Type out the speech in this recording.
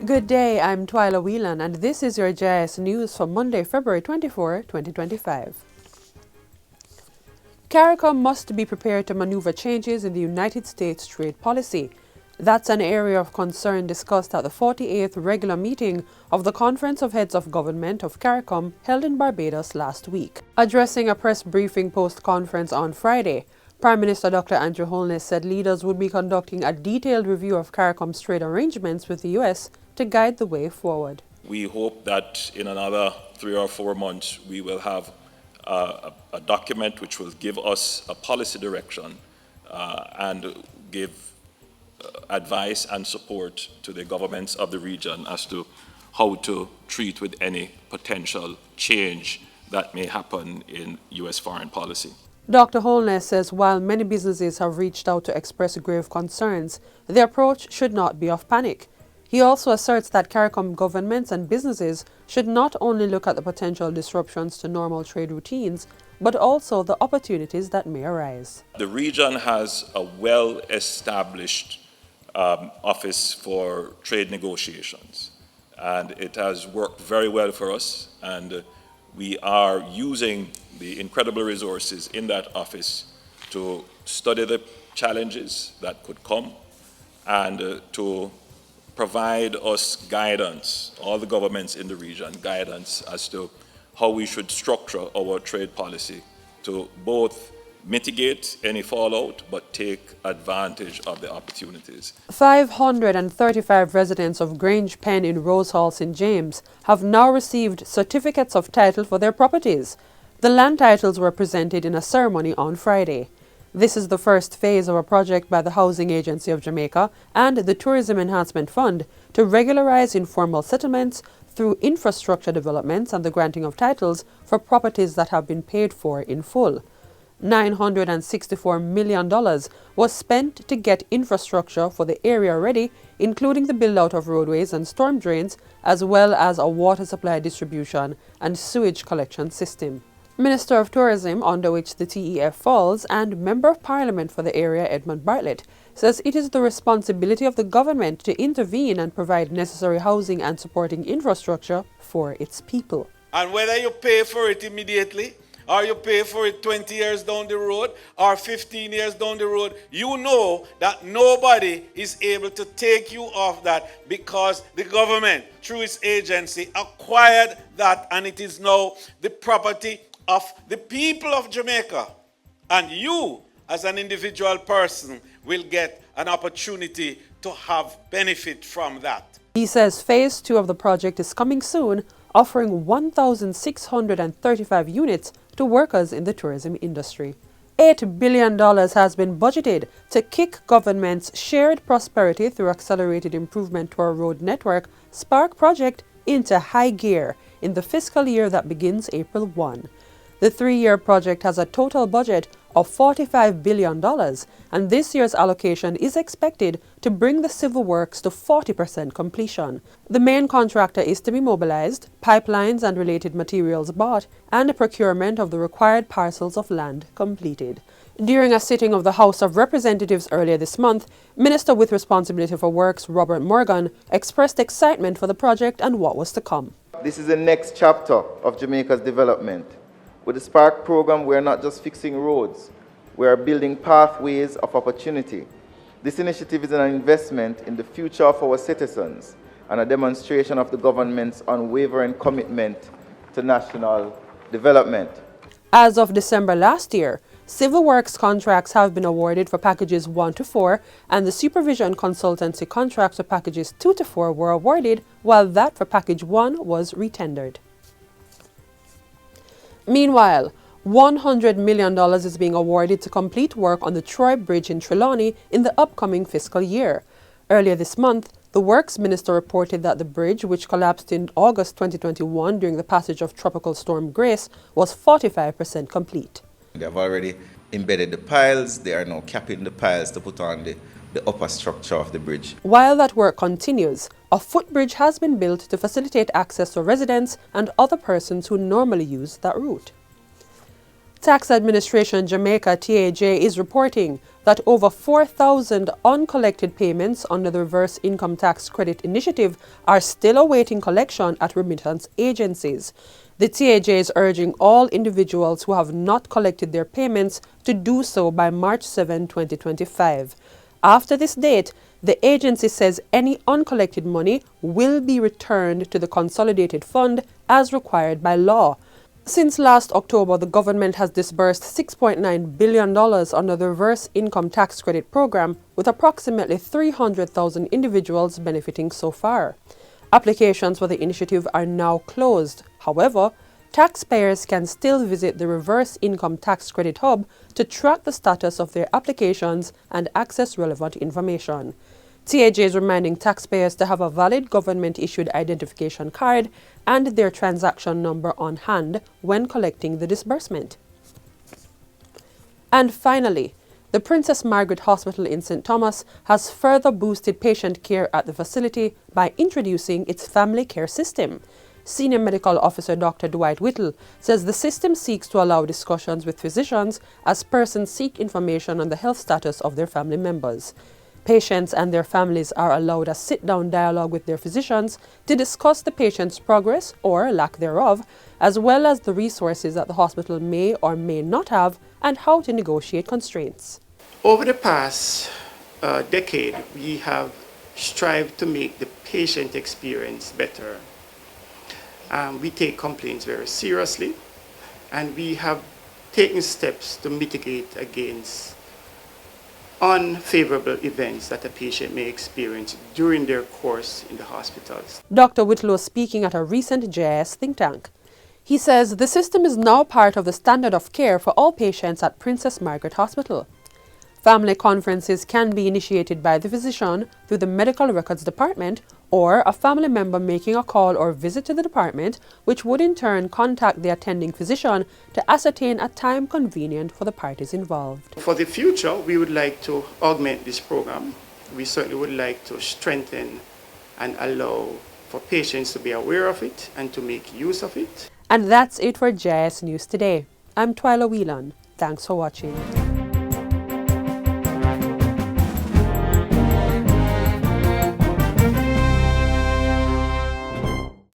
Good day, I'm Twyla Whelan, and this is your JIS news for Monday, February 24, 2025. CARICOM must be prepared to maneuver changes in the United States trade policy. That's an area of concern discussed at the 48th regular meeting of the Conference of Heads of Government of CARICOM held in Barbados last week. Addressing a press briefing post-conference on Friday, Prime Minister Dr. Andrew Holness said leaders would be conducting a detailed review of CARICOM's trade arrangements with the U.S. to guide the way forward. We hope that in another 3 or 4 months we will have a document which will give us a policy direction and give advice and support to the governments of the region as to how to treat with any potential change that may happen in U.S. foreign policy. Dr. Holness says while many businesses have reached out to express grave concerns, the approach should not be of panic. He also asserts that CARICOM governments and businesses should not only look at the potential disruptions to normal trade routines, but also the opportunities that may arise. The region has a well-established office for trade negotiations, and it has worked very well for us, and we are using the incredible resources in that office to study the challenges that could come and to provide us guidance, all the governments in the region, guidance as to how we should structure our trade policy to both mitigate any fallout but take advantage of the opportunities. 535 residents of Grange Pen in Rose Hall, St. James have now received certificates of title for their properties. The land titles were presented in a ceremony on Friday. This is the first phase of a project by the Housing Agency of Jamaica and the Tourism Enhancement Fund to regularize informal settlements through infrastructure developments and the granting of titles for properties that have been paid for in full. $964 million was spent to get infrastructure for the area ready, including the build-out of roadways and storm drains, as well as a water supply distribution and sewage collection system. Minister of Tourism, under which the TEF falls, and Member of Parliament for the area, Edmund Bartlett, says it is the responsibility of the government to intervene and provide necessary housing and supporting infrastructure for its people. And whether you pay for it immediately, or you pay for it 20 years down the road, or 15 years down the road, you know that nobody is able to take you off that because the government, through its agency, acquired that, and it is now the property of the people of Jamaica. And you, as an individual person, will get an opportunity to have benefit from that. He says phase 2 of the project is coming soon, offering 1,635 units to workers in the tourism industry. $8 billion has been budgeted to kick government's shared prosperity through accelerated improvement to our road network Spark project into high gear in the fiscal year that begins April 1. The 3-year project has a total budget of $45 billion, and this year's allocation is expected to bring the civil works to 40% completion. The main contractor is to be mobilized, pipelines and related materials bought, and the procurement of the required parcels of land completed. During a sitting of the House of Representatives earlier this month, Minister with responsibility for works Robert Morgan expressed excitement for the project and what was to come. This is the next chapter of Jamaica's development. With the Spark program, we are not just fixing roads, we are building pathways of opportunity. This initiative is an investment in the future of our citizens and a demonstration of the government's unwavering commitment to national development. As of December last year, civil works contracts have been awarded for packages 1 to 4, and the supervision consultancy contracts for packages 2 to 4 were awarded, while that for package 1 was retendered. Meanwhile, $100 million is being awarded to complete work on the Troy Bridge in Trelawney in the upcoming fiscal year. Earlier this month, the Works Minister reported that the bridge, which collapsed in August 2021 during the passage of Tropical Storm Grace, was 45% complete. They have already embedded the piles. They are now capping the piles to put on the upper structure of the bridge. While that work continues, a footbridge has been built to facilitate access for residents and other persons who normally use that route. Tax Administration Jamaica TAJ is reporting that over 4,000 uncollected payments under the Reverse Income Tax Credit Initiative are still awaiting collection at remittance agencies. The TAJ is urging all individuals who have not collected their payments to do so by March 7, 2025. After this date, the agency says any uncollected money will be returned to the Consolidated Fund as required by law. Since last October, the government has disbursed $6.9 billion under the Reverse Income Tax Credit Program, with approximately 300,000 individuals benefiting so far. Applications for the initiative are now closed. However, taxpayers can still visit the Reverse Income Tax Credit Hub to track the status of their applications and access relevant information. TAJ is reminding taxpayers to have a valid government-issued identification card and their transaction number on hand when collecting the disbursement. And finally, the Princess Margaret Hospital in St. Thomas has further boosted patient care at the facility by introducing its family care system. Senior Medical Officer Dr. Dwight Whittle says the system seeks to allow discussions with physicians as persons seek information on the health status of their family members. Patients and their families are allowed a sit-down dialogue with their physicians to discuss the patient's progress or lack thereof, as well as the resources that the hospital may or may not have and how to negotiate constraints. Over the past decade, we have strived to make the patient experience better. We take complaints very seriously, and we have taken steps to mitigate against unfavorable events that a patient may experience during their course in the hospitals. Dr. Whittle was speaking at a recent JIS think tank. He says the system is now part of the standard of care for all patients at Princess Margaret Hospital. Family conferences can be initiated by the physician through the Medical Records Department or a family member making a call or visit to the department, which would in turn contact the attending physician to ascertain a time convenient for the parties involved. For the future, we would like to augment this program. We certainly would like to strengthen and allow for patients to be aware of it and to make use of it. And that's it for JIS News Today. I'm Twyla Whelan. Thanks for watching.